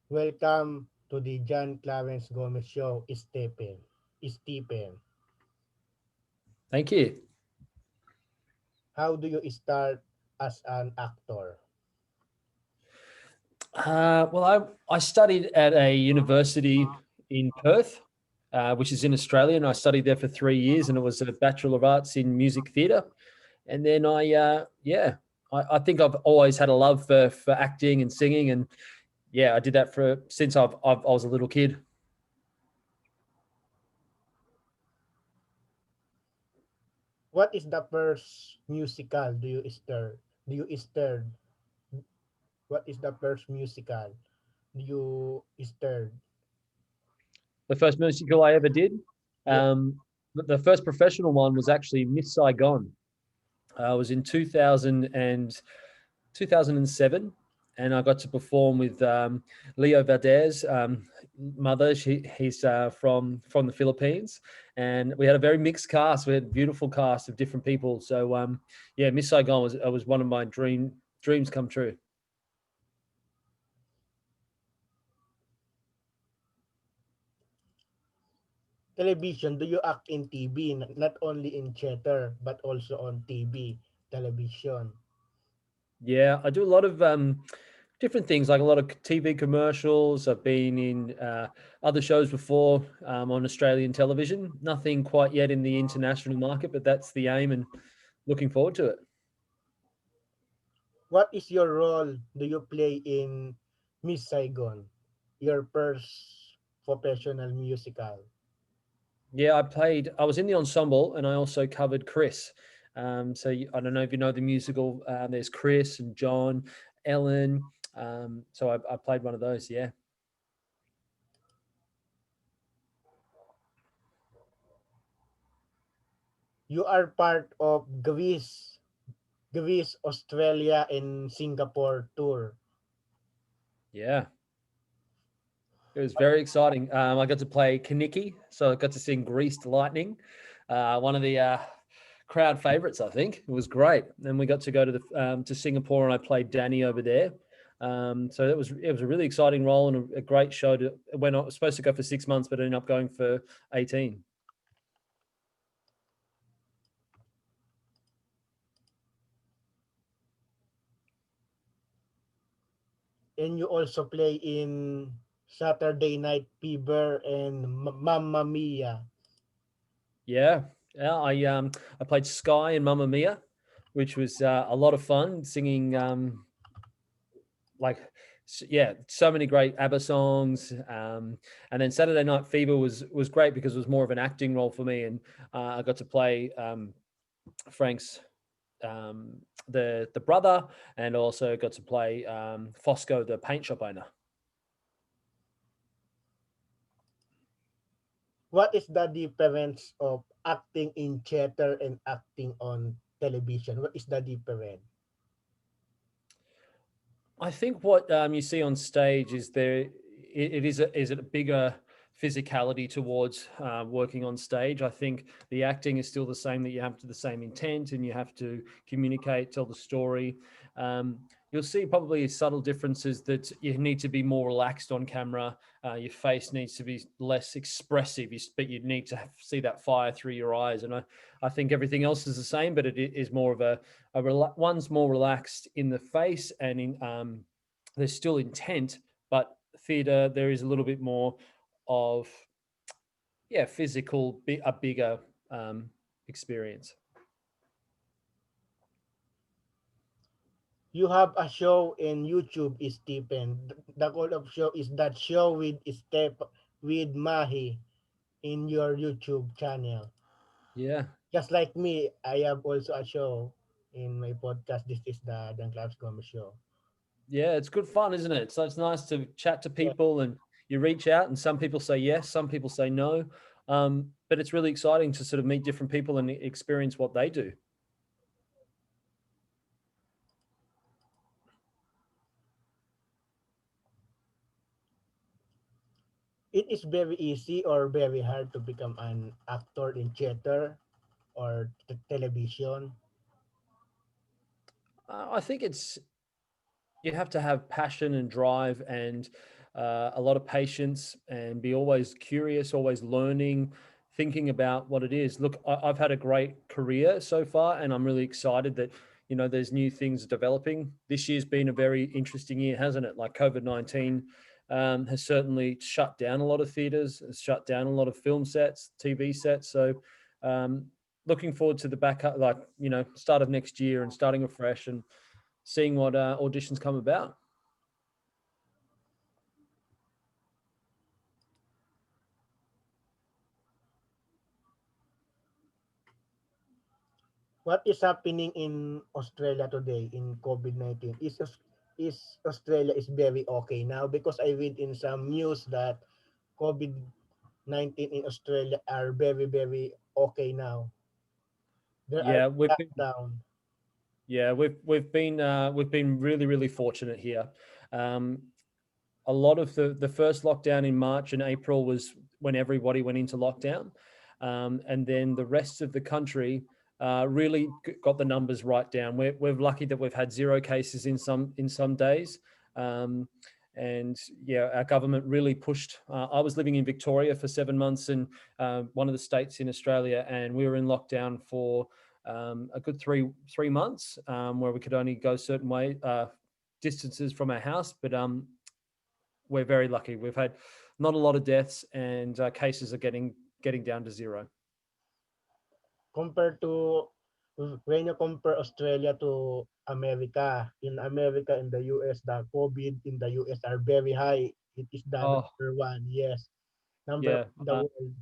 Welcome to the John Clarence Gomez Show, Stephen. Stephen, Thank you. how do you start as an actor? I studied at a university in Perth, which is in Australia, and I studied there for 3 years, and it was a Bachelor of Arts in Music Theatre. And then I think I've always had a love for acting and singing, and yeah, I did that for since I was a little kid. What is the first musical do you stir? What is the first musical do you stir? The first musical I ever did, Yeah. the first professional one was actually Miss Saigon. It was in 2007, and I got to perform with Leo Valdez' mother. He's from the Philippines, and we had a very mixed cast. We had a beautiful cast of different people. So yeah, Miss Saigon was one of my dreams come true. Television, do you act in TV, not only in theater, but also on TV, television? Yeah, I do a lot of different things, like a lot of TV commercials. I've been in other shows before on Australian television. Nothing quite yet in the international market, but that's the aim, and looking forward to it. What is your role do you play in Miss Saigon, your first professional musical? Yeah, I was in the ensemble, and I also covered Chris. I don't know if you know the musical. There's Chris and John, Ellen. I played one of those. Yeah. You are part of Greece, Australia, and Singapore tour. Yeah. It was very exciting. I got to play Kaniki, so I got to sing "Greased Lightning," one of the crowd favorites. I think it was great. Then we got to go to Singapore, and I played Danny over there. So it was a really exciting role and a great show. It went on, it was supposed to go for 6 months, but ended up going for 18. And you also play in Saturday Night Fever and Mamma Mia. Yeah, yeah. I played Sky and Mamma Mia, which was a lot of fun singing. Like yeah, so many great ABBA songs. And then Saturday Night Fever was great because it was more of an acting role for me, and I got to play Frank's um, the brother, and also got to play Fosco, the paint shop owner. What is the difference of acting in theater and acting on television? What is the difference? I think what you see on stage is it is a bigger physicality towards working on stage. I think the acting is still the same, that you have to the same intent and you have to communicate, tell the story. You'll see probably subtle differences, that you need to be more relaxed on camera. Your face needs to be less expressive, but you need to see that fire through your eyes. And I think everything else is the same, but it is more of one's more relaxed in the face, and there's still intent, but theatre there is a little bit more of physical, a bigger experience. You have a show in YouTube, Stephen. The call of show is that show with Mahy in your YouTube channel. Yeah, Just like me, I have also a show in my podcast. This is the Dan Claps Gomez show. yeah, it's good fun, isn't it? So it's nice to chat to Yeah. people, and you reach out, and some people say yes, some people say no, but it's really exciting to sort of meet different people and experience what they do. It is very easy or very hard to become an actor in theater or television. I think you have to have passion and drive, and a lot of patience, and be always curious, always learning, thinking about what it is. Look, I've had a great career so far, and I'm really excited that there's new things developing. This year's been a very interesting year, hasn't it? Like COVID-19 has certainly shut down a lot of theaters, has shut down a lot of film sets, TV sets. So um, looking forward to the back, like start of next year and starting afresh and seeing what auditions come about. What is happening in Australia today in COVID-19? Is Australia is very okay now? Because I read in some news that COVID-19 in Australia are very okay now. There are Yeah, lockdown. we've been really fortunate here. Um, a lot of the first lockdown in March and April was when everybody went into lockdown, and then the rest of the country really got the numbers right down. We're lucky that we've had zero cases in some days, um, and yeah, our government really pushed. I was living in Victoria for 7 months, and one of the states in Australia, and we were in lockdown for a good three months, where we could only go certain way distances from our house, but we're very lucky. We've had not a lot of deaths, and cases are getting down to zero. Compared to when you compare Australia to America, in the US, the COVID in the US are very high. It is the Oh number one, yes, number yeah, one in the world.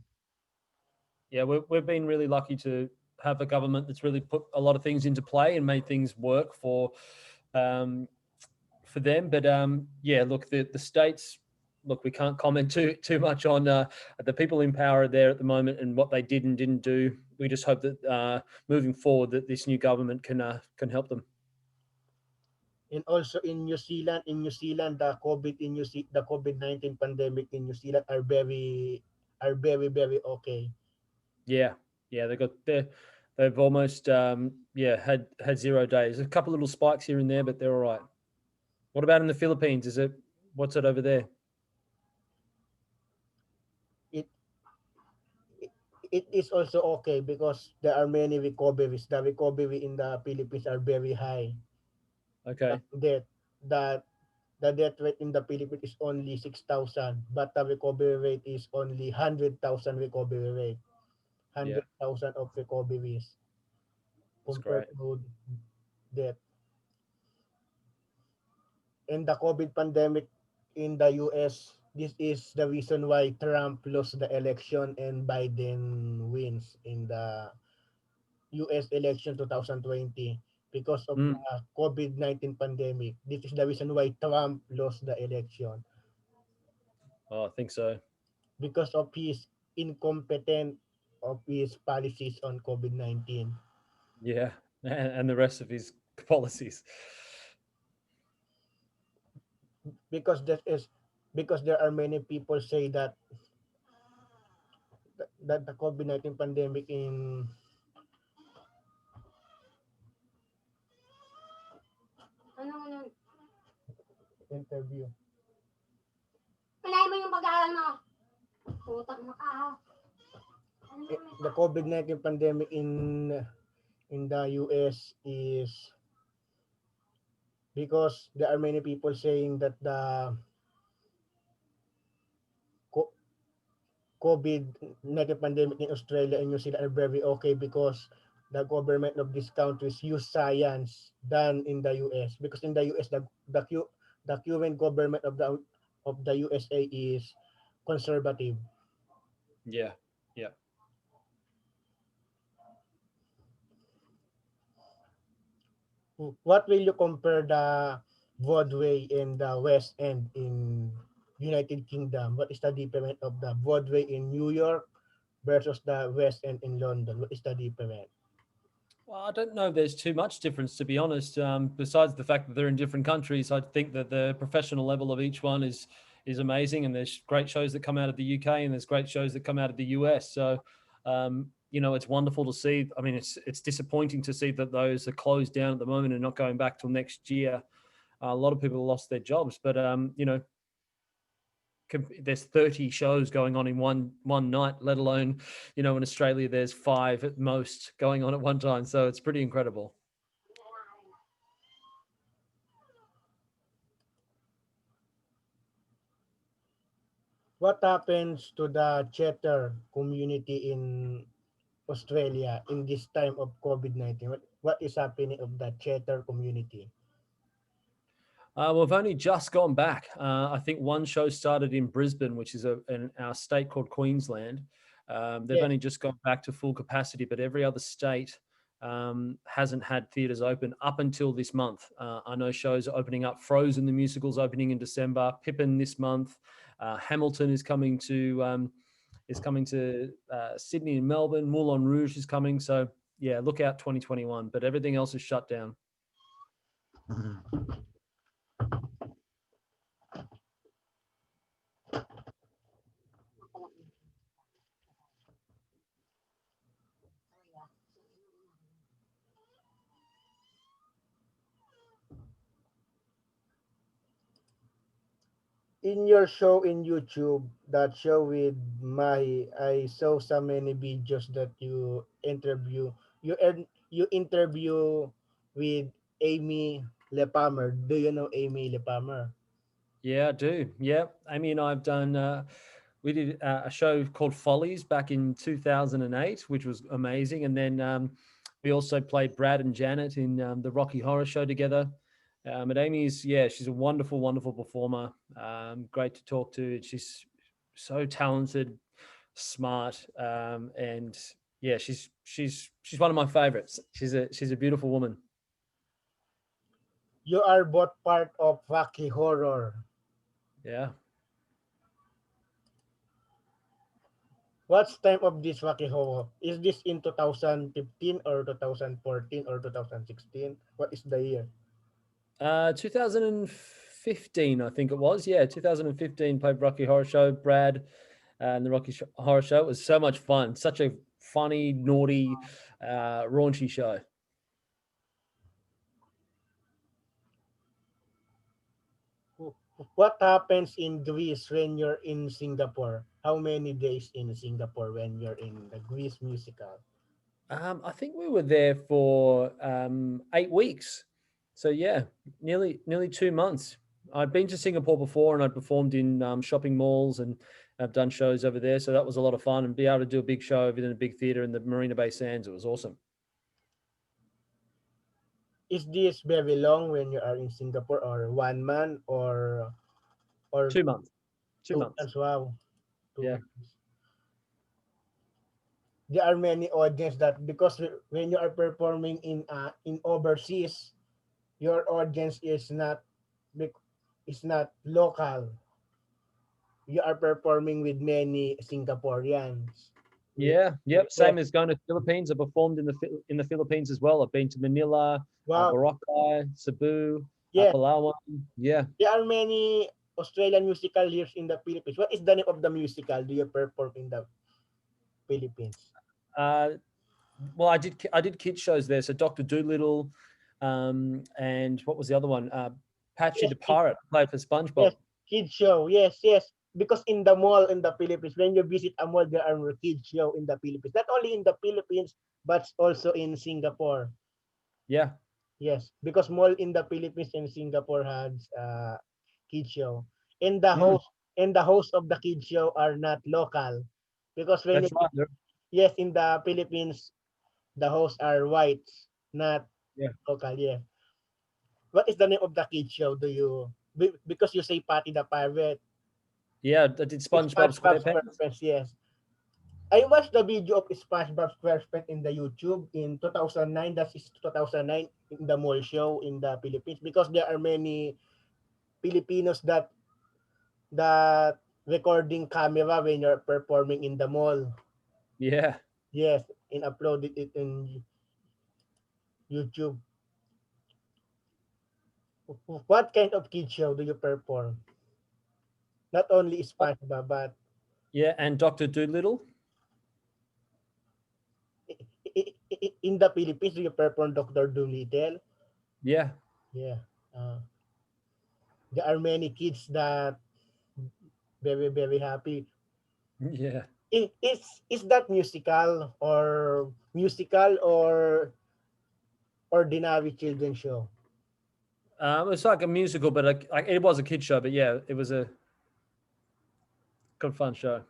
yeah. We've been really lucky to have a government that's really put a lot of things into play and made things work um, for them. But yeah, look, the states. Look, we can't comment too much on the people in power there at the moment and what they did and didn't do. We just hope that moving forward, that this new government can help them. And also in New Zealand, the COVID-19 pandemic in New Zealand are very okay. Yeah, yeah, they've almost yeah had 0 days. A couple little spikes here and there, but they're all right. What about in the Philippines? What's it over there? It, it it is also okay because there are many recoveries. The recovery in the Philippines are very high. The Okay, death the the death rate in the Philippines is only 6,000, but the recovery rate is only 100,000 recovery rate. yeah, 100,000 of recoveries that's compared great. to death. And the COVID pandemic in the US, this is the reason why Trump lost the election and Biden wins in the US election 2020 because of the Mm. COVID-19 pandemic. This is the reason why Trump lost the election Oh, I think so. because of his incompetent of his policies on COVID-19. Yeah, and the rest of his policies. Because that is because there are many people say that the COVID-19 pandemic in interview. Pinahin mo yung pag-aaral mo. Putak mo ka. The COVID-19 pandemic in the US is because there are many people saying that the COVID-19 pandemic in Australia and New Zealand are very okay because the government of these countries use science than in the US. Because in the US, the current government of the USA is conservative. Yeah, yeah. What will you compare the Broadway and the West End in United Kingdom? What is the difference of the Broadway in New York versus the West End in London? What is the difference? Well, I don't know if there's too much difference, to be honest. Besides the fact that they're in different countries, I think that the professional level of each one is amazing, and there's great shows that come out of the UK, and there's great shows that come out of the US. So, it's wonderful to see. I mean, it's disappointing to see that those are closed down at the moment and not going back till next year. A lot of people lost their jobs, but there's 30 shows going on in one night, let alone, in Australia there's 5 at most going on at one time. So it's pretty incredible. What happens to the chatter community in Australia in this time of COVID-19? What is happening of the chatter community? We've only just gone back. I think one show started in Brisbane, which is in our state called Queensland. They've Yes. only just gone back to full capacity, but every other state hasn't had theatres open up until this month. I know shows are opening up. Frozen, the musical's opening in December. Pippin this month. Hamilton is coming to Sydney and Melbourne. Moulin Rouge is coming. So yeah, look out 2021. But everything else is shut down. In your show in YouTube, that show with Mahy, I saw so many videos that you interview with Amy Lepalmer. Do you know Amy Lepalmer? Yeah, I do. Yeah, Amy and I have done. We did a show called Follies back in 2008, which was amazing, and then we also played Brad and Janet in the Rocky Horror Show together. And Amy's, yeah, she's a wonderful, wonderful performer. Great to talk to. She's so talented, smart, and yeah, she's one of my favorites. She's a beautiful woman. You are both part of Rocky Horror. Yeah. What's time of this Rocky Horror? Is this in 2015 or 2014 or 2016? What is the year? 2015, I think it was. Yeah, 2015 played Rocky Horror Show. Brad and the Horror Show. It was so much fun. Such a funny, naughty, raunchy show. What happens in Greece when you're in Singapore? How many days in Singapore when you're in the Greece musical? I think we were there for 8 weeks. So yeah, nearly 2 months. I'd been to Singapore before, and I'd performed in shopping malls, and I've done shows over there. So that was a lot of fun, and be able to do a big show within a big theater in the Marina Bay Sands. It was awesome. Is this very long when you are in Singapore, or 1 month, or 2 months. Two 2 months? months. Wow, two Yeah. months. There are many audience that, because when you are performing in overseas, your audience is not local. You are performing with many Singaporeans. With, Yeah, yep. yes, Same as going to Philippines. I performed in the Philippines as well. I've been to Manila, wow, Boracay, Cebu, yes. Palawan. Yeah. There are many Australian musical here in the Philippines. What is the name of the musical do you perform in the Philippines? Uh, well, I did kids shows there. So Doctor Dolittle, and what was the other one? Patchy Yes, the Pirate played for SpongeBob. yes, kids show. Yes, yes. Because in the mall in the Philippines, when you visit a mall, there are kids show in the Philippines. Not only in the Philippines, but also in Singapore. Yeah. Yes, because mall in the Philippines and Singapore has kids show. And the Mm, host of the kids show are not local. Because when you, that's right. yes, in the Philippines, the hosts are whites, not Yeah. local. Yeah. What is the name of the kids show? Because you say Patty the Pirate, Yeah, I did it's SpongeBob SpongeBob SquarePants. SquarePants. Yes, I watched the video of SpongeBob SquarePants in the YouTube in 2009. That is 2009 in the mall show in the Philippines, because there are many Filipinos that recording camera when you're performing in the mall. Yeah. Yes, and uploaded it in YouTube. What kind of kid show do you perform? Not only Uh, SpongeBob, but Yeah, and Doctor Dolittle. in the Philippines, do you perform Dr. Dolittle? Yeah. Yeah. There are many kids very very happy. Yeah. Is that musical or ordinary children show? It's like a musical, but it was a kid show. But yeah, it was a good fun show.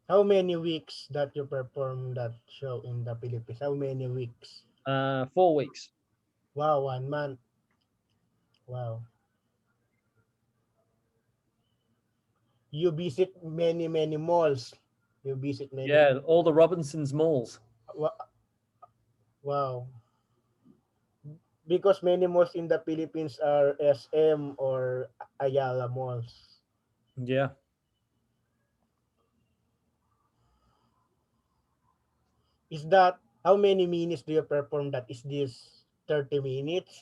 How many weeks that you perform that show in the Philippines? How many weeks? 4 weeks. Wow, 1 month. Wow. You visit many malls. You visit many. Yeah, all the Robinsons malls. Wow. Because many malls in the Philippines are SM or Ayala malls. Yeah. Is that how many minutes do you perform that? Is this 30 minutes?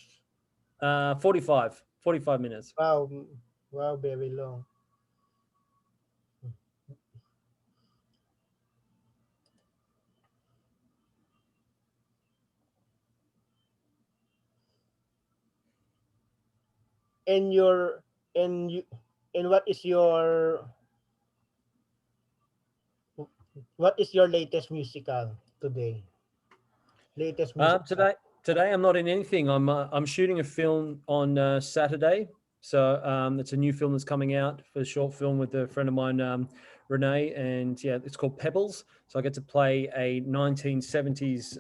45 minutes. Wow. Wow, very long. And your and you and what is your latest musical today? Latest musical. Today, I'm not in anything. I'm shooting a film on Saturday. So it's a new film that's coming out for a short film with a friend of mine, Renee, and yeah, it's called Pebbles. So I get to play a 1970s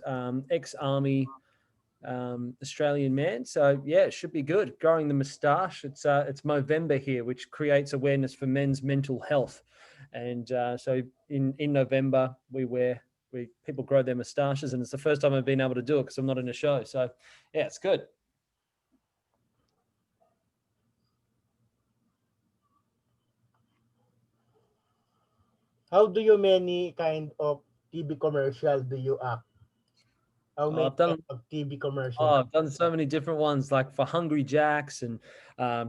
ex-army Australian man. So yeah, it should be good. Growing the moustache. It's Movember here, which creates awareness for men's mental health, and so in November we people grow their moustaches, and it's the first time I've been able to do it because I'm not in a show. So yeah, it's good. How do you many kind of TV commercial do you act? How Oh, many kind of TV commercial? I've done so many different ones, like for Hungry Jacks and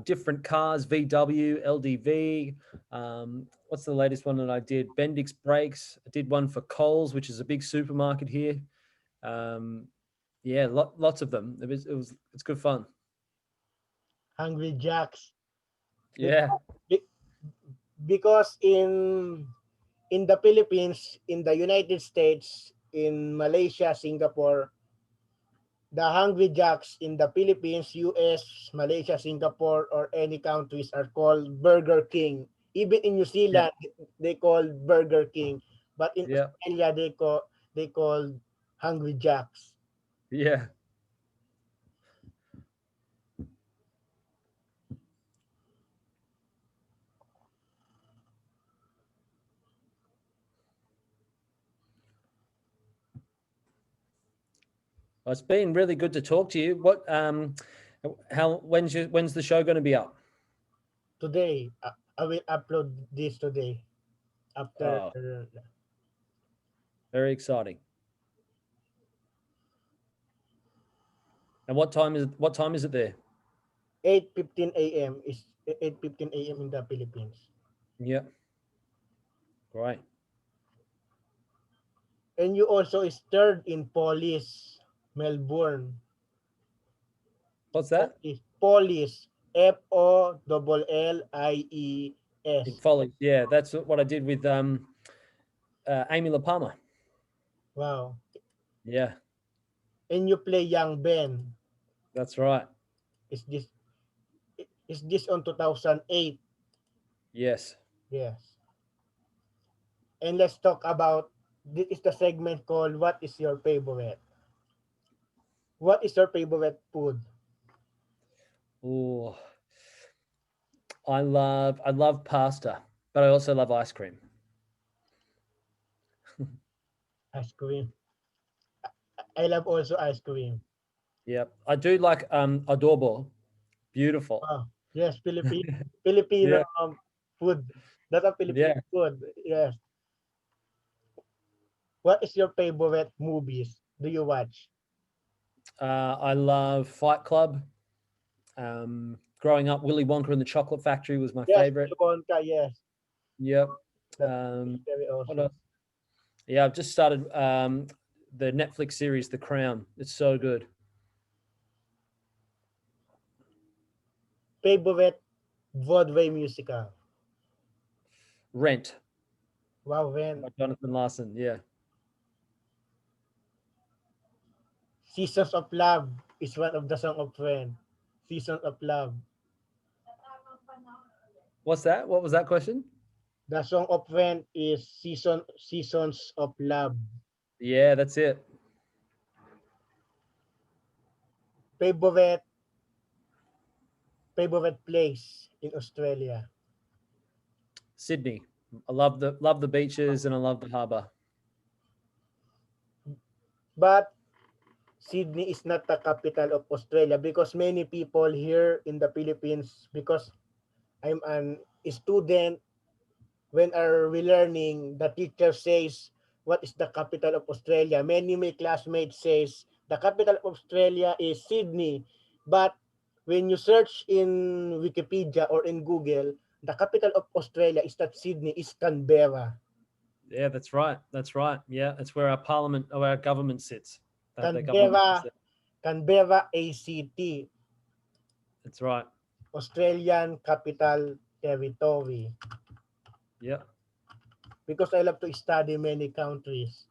different cars, VW, LDV. What's the latest one that I did? Bendix Brakes. I did one for Coles, which is a big supermarket here. Um, yeah, lots of them. It's good fun. Hungry Jacks. Yeah, Be- because in the Philippines, in the United States, in Malaysia, Singapore, the Hungry Jacks in the Philippines, US, Malaysia, Singapore, or any countries are called Burger King. Even in New yeah, Zealand, they call Burger King, but in yeah, Australia, they call Hungry Jacks. yeah. Well, it's been really good to talk to you. When's the show going to be up? Today, I will upload this today after Oh, very exciting. And what time is it there? 8:15 a.m. is 8:15 a.m. in the Philippines. Yeah, great. And you also is third in Police, Melbourne. What's that? Police, Follies. In Follies. Yeah, that's what I did with Amy La Palmer. Wow. Yeah, And you play young Ben. that's right. Is this is this on 2008? Yes. Yes. And let's talk about this is the segment called What is your favorite? What is your favorite food? Oh, I love pasta, but I also love ice cream. Ice cream. I love also ice cream. Yep. I do like adobo. Beautiful. Oh, yes, Filipino Yeah. food. That's a Filipino Yeah. food. Yes. What is your favorite movies? Do you watch? I love Fight Club. Growing up, Willy Wonka and the Chocolate Factory was my Yes, favorite. Wonka, yes. Yep. That's very What awesome. else? Yeah, I've just started the Netflix series The Crown. It's so good. Favorite Broadway musical. Rent Wow, when by Jonathan Larson. Yeah. Seasons of Love is one of the song of Friend. Seasons of Love. What's that? What was that question? The song of Friend is Seasons of Love. Yeah, that's it. Favorite favorite place in Australia. Sydney. I love the beaches and I love the harbour. But Sydney is not the capital of Australia because many people here in the Philippines, because I'm an student, when are we learning, the teacher says, what is the capital of Australia? Many my classmates says, the capital of Australia is Sydney. But when you search in Wikipedia or in Google, the capital of Australia is not Sydney, is Canberra. Yeah, that's right. That's right. Yeah, it's where our parliament or our government sits. They have their government office Canberra, there. Canberra ACT, That's right. Australian Capital Territory. Yeah. Because I love to study many countries.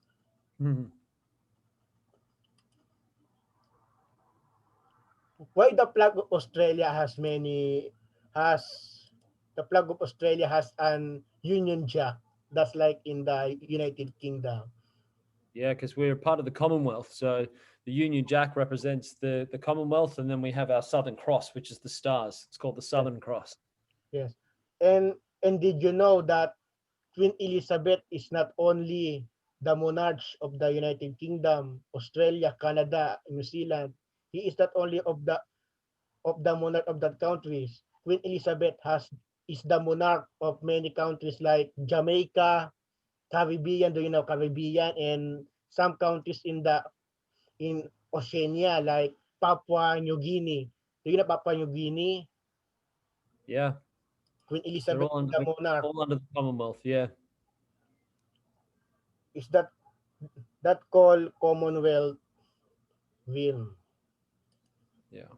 Mhm. Why the flag of Australia has the flag of Australia has an Union Jack? That's like in the United Kingdom. Yeah, because we're part of the Commonwealth. So the Union Jack represents the Commonwealth, and then we have our Southern Cross, which is the stars. It's called the Yes, Southern Cross. yes. And did you know that Queen Elizabeth is not only the monarch of the United Kingdom, Australia, Canada, New Zealand. He is not only of the monarch of that countries. Queen Elizabeth has is the monarch of many countries like Jamaica, Caribbean. Do you know Caribbean and some countries in Oceania like Papua New Guinea? Do you know Papua New Guinea? Yeah, Queen they're Elizabeth all is under the the monarch. all under the Commonwealth. Yeah, Is that called Commonwealth realm? yeah.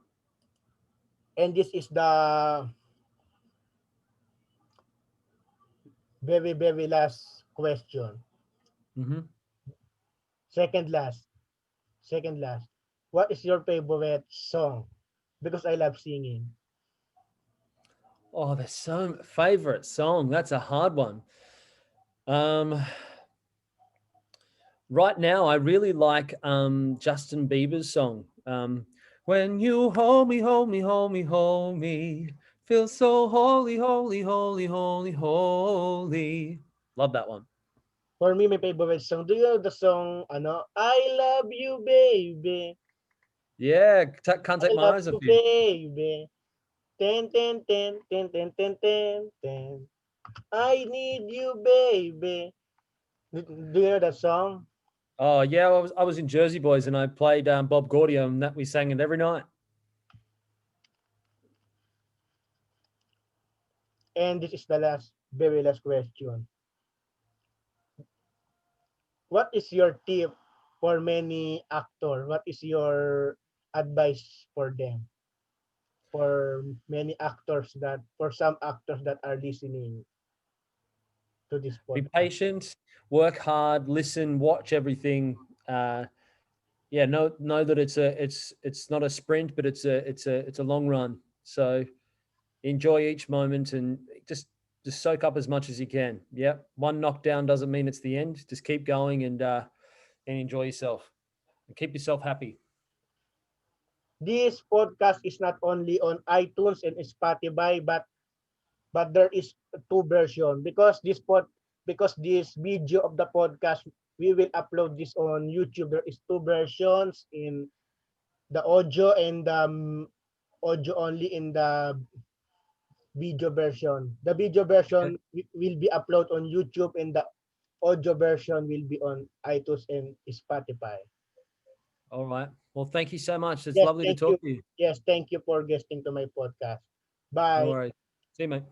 And this is the very last question. Hmm. Second last. Second last. What is your favorite song? Because I love singing. Oh, there's so favorite song. That's a hard one. Um, right now, I really like Justin Bieber's song. When you hold me, hold me, hold me, hold me, feel so holy, holy, holy, holy, holy. Love that one. For me, my favorite song. Do you know the song, ano? I love you, baby. Yeah, can't I take my love eyes off you, you. baby. Ten, ten, ten, ten, ten, ten, ten, ten. I need you, baby. Do you know that song? Oh yeah, I was in Jersey Boys and I played Bob Gaudio and that we sang it every night. And this is the very last question. What is your tip for many actor? What is your advice for them? For many actors that, for some actors that are listening to this Be podcast. patient, work hard, listen, watch everything. Yeah, know that it's not a sprint, but it's a long run. So enjoy each moment and just soak up as much as you can. Yeah, one knockdown doesn't mean it's the end. Just keep going and enjoy yourself and keep yourself happy. This podcast is not only on iTunes and Spotify, but there is two version because this video of the podcast we will upload this on YouTube. There is two versions in the audio and the audio only in the video version. The video Okay. version will be uploaded on YouTube and the audio version will be on iTunes and Spotify. All right. Well, thank you so much. It's Yes, lovely to thank you. talk to you. Yes, thank you for guesting to my podcast. No Bye. worries. See you, mate.